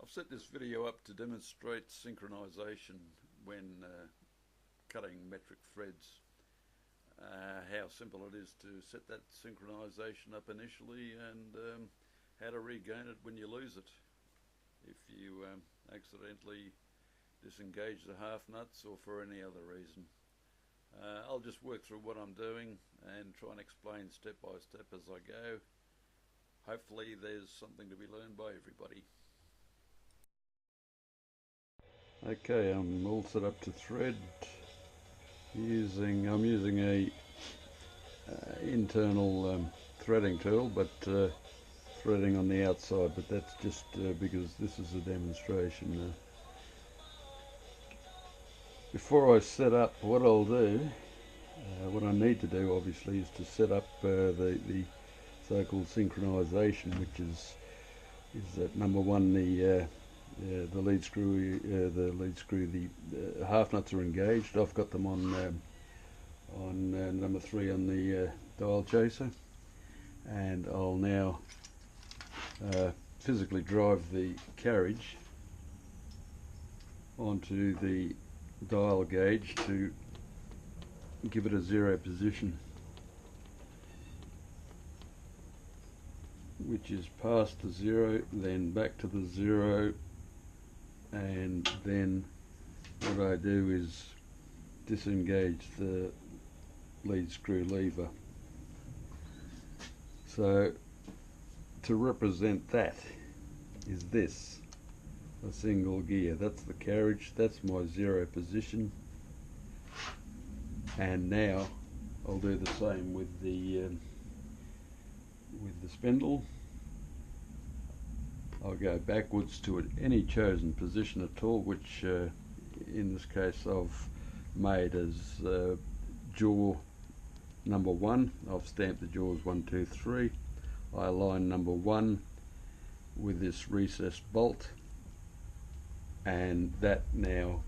I've set this video up to demonstrate synchronization when cutting metric threads. How simple it is to set that synchronization up initially, and how to regain it when you lose it. If you accidentally disengage the half nuts or for any other reason. I'll just work through what I'm doing and try and explain step by step as I go. Hopefully there's something to be learned by everybody. Okay, I'm all set up to thread. I'm using a internal threading tool, but threading on the outside, but that's just because this is a demonstration. Before I set up, what I'll do, what I need to do obviously is to set up the so-called synchronization, which is that number one, the lead screw, the half nuts are engaged. I've got them on number 3 on the dial chaser, and I'll now physically drive the carriage onto the dial gauge to give it a 0 position, which is past the 0, then back to the 0, and then what I do is disengage the lead screw lever. So to represent that is this, a single gear. That's the carriage, that's my 0 position, and now I'll do the same with the spindle. I'll go backwards to any chosen position at all, which in this case I've made as jaw number 1. I've stamped the jaws 1, 2, 3. I align number 1 with this recessed bolt, and that now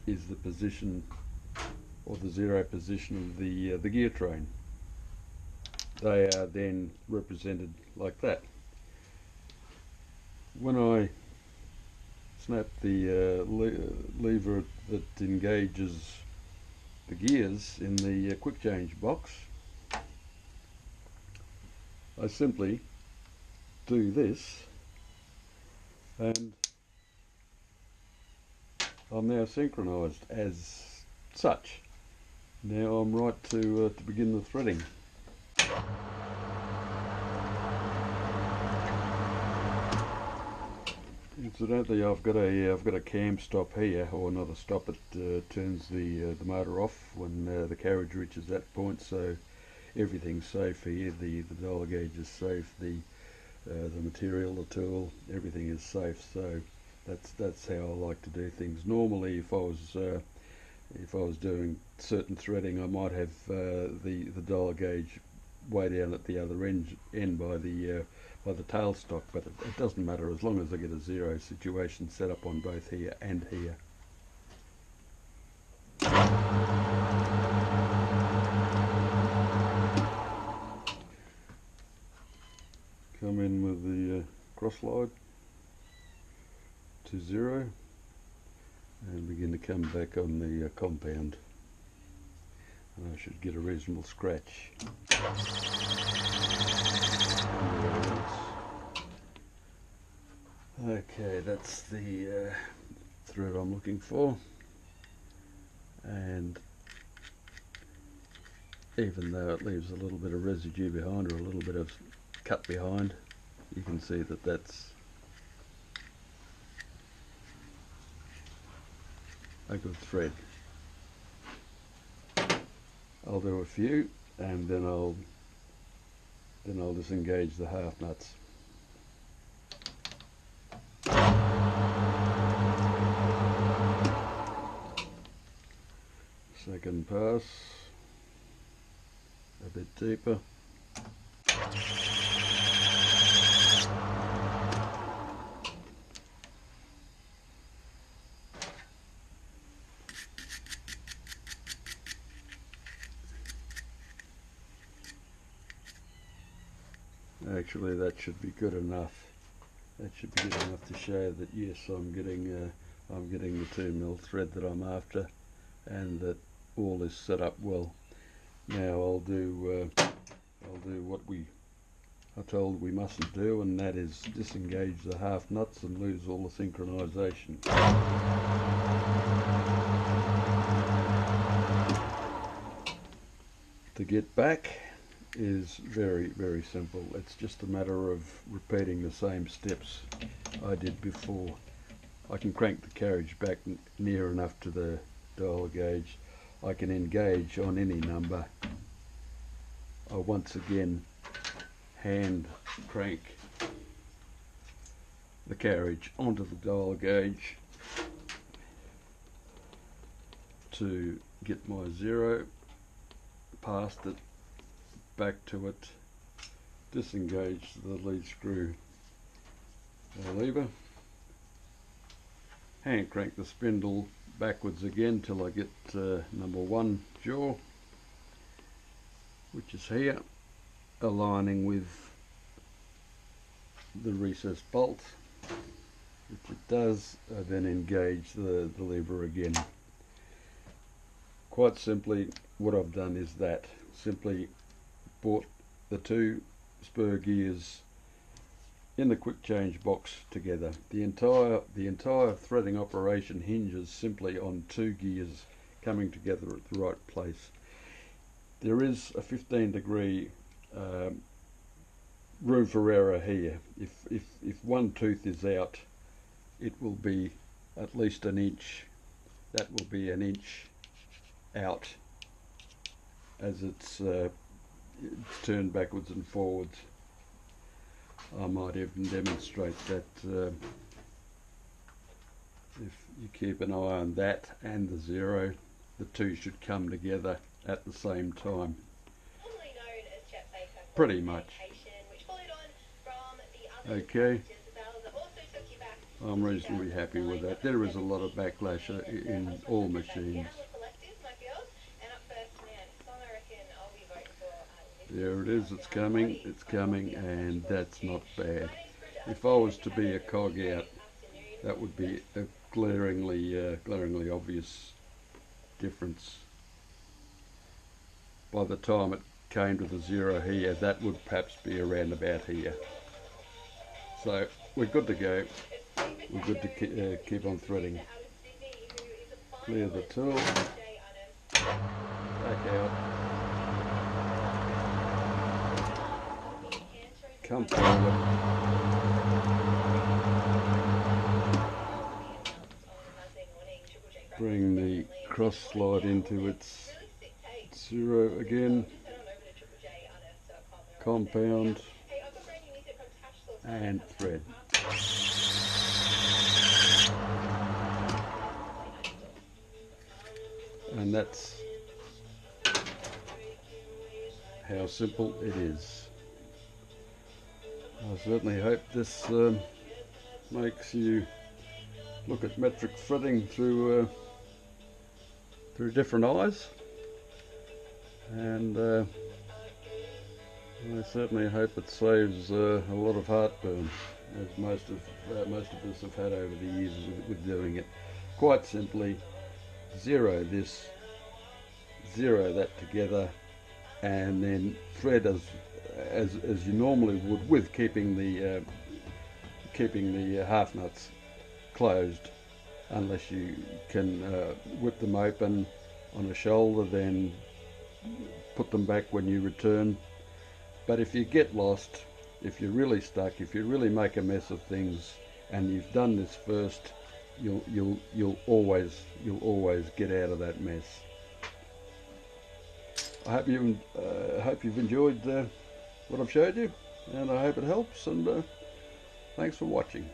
is the position, or the 0 position, of the gear train. They are then represented like that. When I snap the lever that engages the gears in the quick change box, I simply do this, and I'm now synchronized as such. Now I'm right to begin the threading. Incidentally, I've got a cam stop here, or not a stop. It turns the motor off when the carriage reaches that point, so everything's safe here. The dial gauge is safe. The material, the tool, everything is safe. So that's how I like to do things. Normally, if I was doing certain threading, I might have the dial gauge way down at the other end by the tailstock, but it doesn't matter as long as I get a 0 situation set up on both here and here. Come in with the cross slide to 0 and begin to come back on the compound. And I should get a reasonable scratch. Okay, that's the thread I'm looking for, and even though it leaves a little bit of residue behind, or a little bit of cut behind, you can see that that's a good thread. I'll do a few, and then I'll disengage the half nuts. Second pass, a bit deeper. Actually, that should be good enough. That should be good enough to show that yes, I'm getting the 2mm thread that I'm after, and that all is set up well. Now I'll do what I told we mustn't do, and that is disengage the half nuts and lose all the synchronization. To get back is very, very simple. It's just a matter of repeating the same steps I did before. I can crank the carriage back near enough to the dial gauge. I can engage on any number. I once again hand crank the carriage onto the dial gauge to get my 0, past it, back to it, disengage the lead screw lever, hand crank the spindle backwards again till I get number 1 jaw, which is here, aligning with the recessed bolt, which it does. I then engage the lever again. Quite simply, what I've done is that simply brought the 2 spur gears in the quick change box together. The entire threading operation hinges simply on 2 gears coming together at the right place. There is a 15-degree room for error here. If one tooth is out, it will be at least an inch. That will be an inch out as it's turned backwards and forwards. I might even demonstrate that if you keep an eye on that and the 0, the 2 should come together at the same time. Pretty much. Okay, I'm reasonably happy with that. There is a lot of backlash in all machines. There it is, it's coming, and that's not bad. If I was to be a cog out, that would be a glaringly obvious difference. By the time it came to the 0 here, that would perhaps be around about here. So we're good to go. We're good to keep on threading. Clear the tool, back out, come forward, bring the cross slide into its 0 again, compound and thread. And that's how simple it is. I certainly hope this makes you look at metric threading through different eyes, and I certainly hope it saves a lot of heartburn, as most of us have had over the years with doing it. Quite simply, 0 this, 0 that together, and then thread as you normally would, with keeping the half nuts closed, unless you can whip them open on a shoulder, then put them back when you return. But if you get lost, if you're really stuck, if you really make a mess of things, and you've done this first, you'll always get out of that mess. I hope you've enjoyed what I've showed you, and I hope it helps, and thanks for watching.